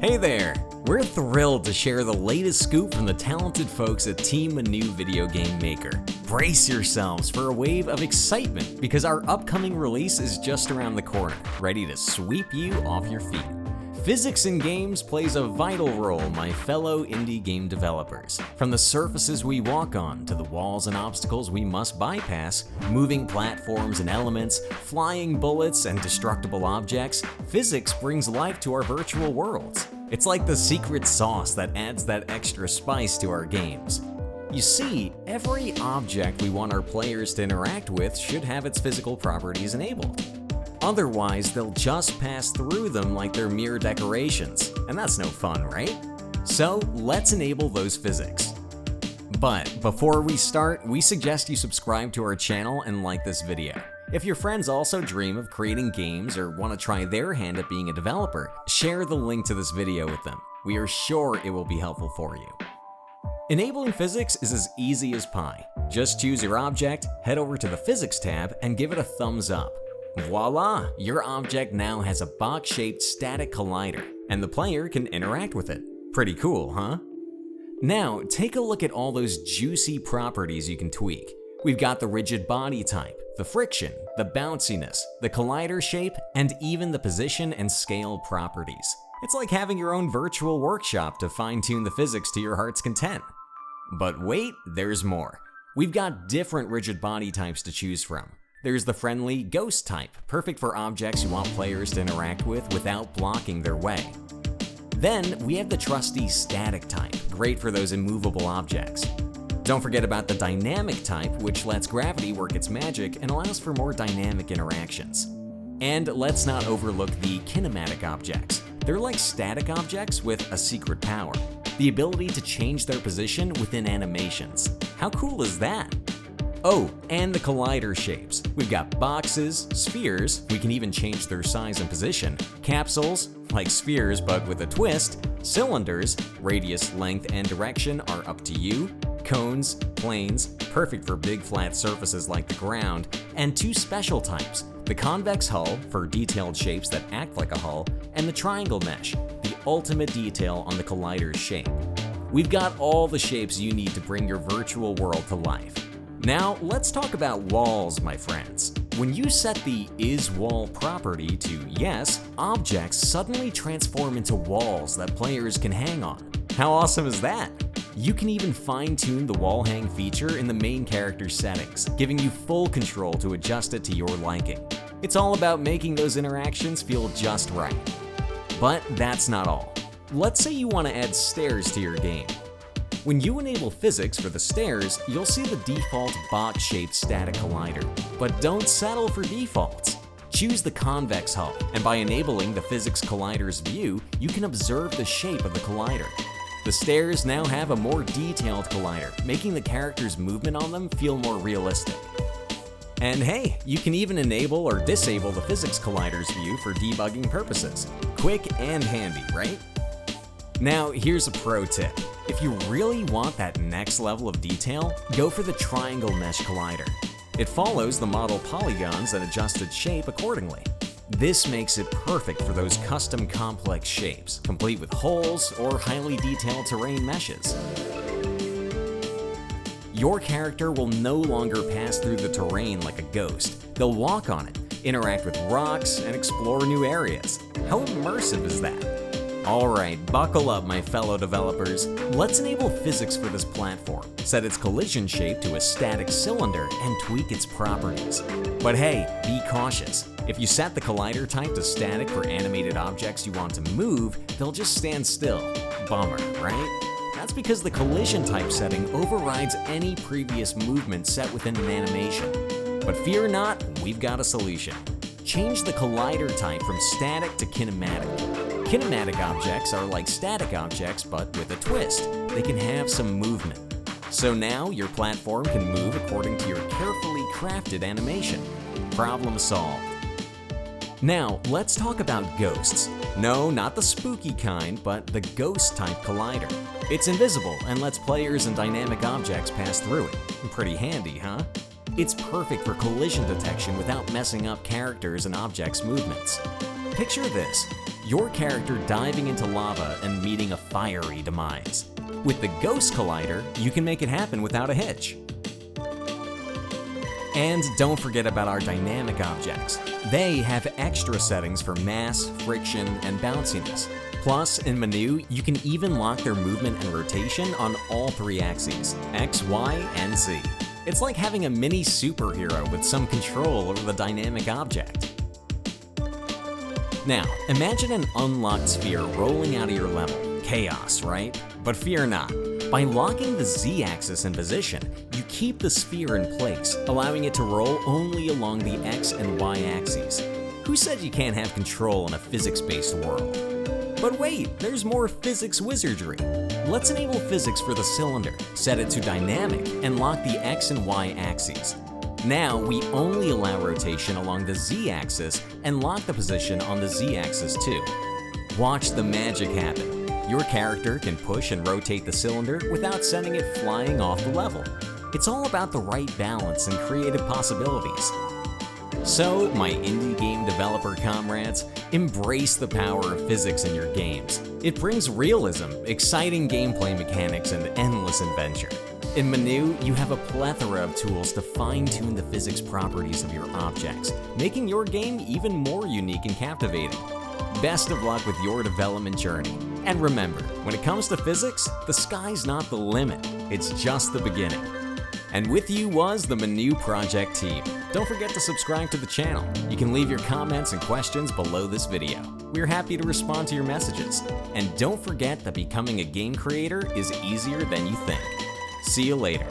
Hey there! We're thrilled to share the latest scoop from the talented folks at Team Manu Video Game Maker. Brace yourselves for a wave of excitement because our upcoming release is just around the corner, ready to sweep you off your feet. Physics in games plays a vital role, my fellow indie game developers. From the surfaces we walk on to the walls and obstacles we must bypass, moving platforms and elements, flying bullets and destructible objects, physics brings life to our virtual worlds. It's like the secret sauce that adds that extra spice to our games. You see, every object we want our players to interact with should have its physical properties enabled. Otherwise, they'll just pass through them like they're mere decorations, and that's no fun, right? So let's enable those physics. But before we start, we suggest you subscribe to our channel and like this video. If your friends also dream of creating games or want to try their hand at being a developer, share the link to this video with them. We are sure it will be helpful for you. Enabling physics is as easy as pie. Just choose your object, head over to the Physics tab, and give it a thumbs up. Voila! Your object now has a box-shaped static collider, and the player can interact with it. Pretty cool, huh? Now, take a look at all those juicy properties you can tweak. We've got the rigid body type, the friction, the bounciness, the collider shape, and even the position and scale properties. It's like having your own virtual workshop to fine-tune the physics to your heart's content. But wait, there's more. We've got different rigid body types to choose from. There's the friendly ghost type, perfect for objects you want players to interact with without blocking their way. Then we have the trusty static type, great for those immovable objects. Don't forget about the dynamic type, which lets gravity work its magic and allows for more dynamic interactions. And let's not overlook the kinematic objects. They're like static objects with a secret power, the ability to change their position within animations. How cool is that? Oh, and the collider shapes. We've got boxes, spheres, we can even change their size and position, capsules, like spheres but with a twist, cylinders, radius, length, and direction are up to you, cones, planes, perfect for big flat surfaces like the ground, and two special types, the convex hull for detailed shapes that act like a hull, and the triangle mesh, the ultimate detail on the collider's shape. We've got all the shapes you need to bring your virtual world to life. Now, let's talk about walls, my friends. When you set the isWall property to yes, objects suddenly transform into walls that players can hang on. How awesome is that? You can even fine-tune the wall hang feature in the main character settings, giving you full control to adjust it to your liking. It's all about making those interactions feel just right. But that's not all. Let's say you want to add stairs to your game. When you enable physics for the stairs, you'll see the default box-shaped static collider. But don't settle for defaults. Choose the convex hull, and by enabling the physics collider's view, you can observe the shape of the collider. The stairs now have a more detailed collider, making the character's movement on them feel more realistic. And hey, you can even enable or disable the physics collider's view for debugging purposes. Quick and handy, right? Now, here's a pro tip. If you really want that next level of detail, go for the triangle mesh collider. It follows the model polygons and adjusts its shape accordingly. This makes it perfect for those custom complex shapes, complete with holes or highly detailed terrain meshes. Your character will no longer pass through the terrain like a ghost. They'll walk on it, interact with rocks, and explore new areas. How immersive is that? Alright, buckle up, my fellow developers. Let's enable physics for this platform, set its collision shape to a static cylinder, and tweak its properties. But hey, be cautious. If you set the collider type to static for animated objects you want to move, they'll just stand still. Bummer, right? That's because the collision type setting overrides any previous movement set within an animation. But fear not, we've got a solution. Change the collider type from static to kinematic. Kinematic objects are like static objects, but with a twist. They can have some movement. So now your platform can move according to your carefully crafted animation. Problem solved. Now, let's talk about ghosts. No, not the spooky kind, but the ghost-type collider. It's invisible and lets players and dynamic objects pass through it. Pretty handy, huh? It's perfect for collision detection without messing up characters and objects' movements. Picture this: your character diving into lava and meeting a fiery demise. With the Ghost Collider, you can make it happen without a hitch. And don't forget about our dynamic objects. They have extra settings for mass, friction, and bounciness. Plus, in Manu, you can even lock their movement and rotation on all 3 axes, X, Y, and Z. It's like having a mini superhero with some control over the dynamic object. Now, imagine an unlocked sphere rolling out of your level. Chaos, right? But fear not. By locking the Z-axis in position, you keep the sphere in place, allowing it to roll only along the X and Y axes. Who said you can't have control in a physics-based world? But wait, there's more physics wizardry. Let's enable physics for the cylinder, set it to dynamic, and lock the X and Y axes. Now we only allow rotation along the Z-axis and lock the position on the Z-axis too. Watch the magic happen. Your character can push and rotate the cylinder without sending it flying off the level. It's all about the right balance and creative possibilities. So, my indie game developer comrades, embrace the power of physics in your games. It brings realism, exciting gameplay mechanics, and endless adventure. In Manu, you have a plethora of tools to fine-tune the physics properties of your objects, making your game even more unique and captivating. Best of luck with your development journey. And remember, when it comes to physics, the sky's not the limit, it's just the beginning. And with you was the Manu project team. Don't forget to subscribe to the channel. You can leave your comments and questions below this video. We're happy to respond to your messages. And don't forget that becoming a game creator is easier than you think. See you later.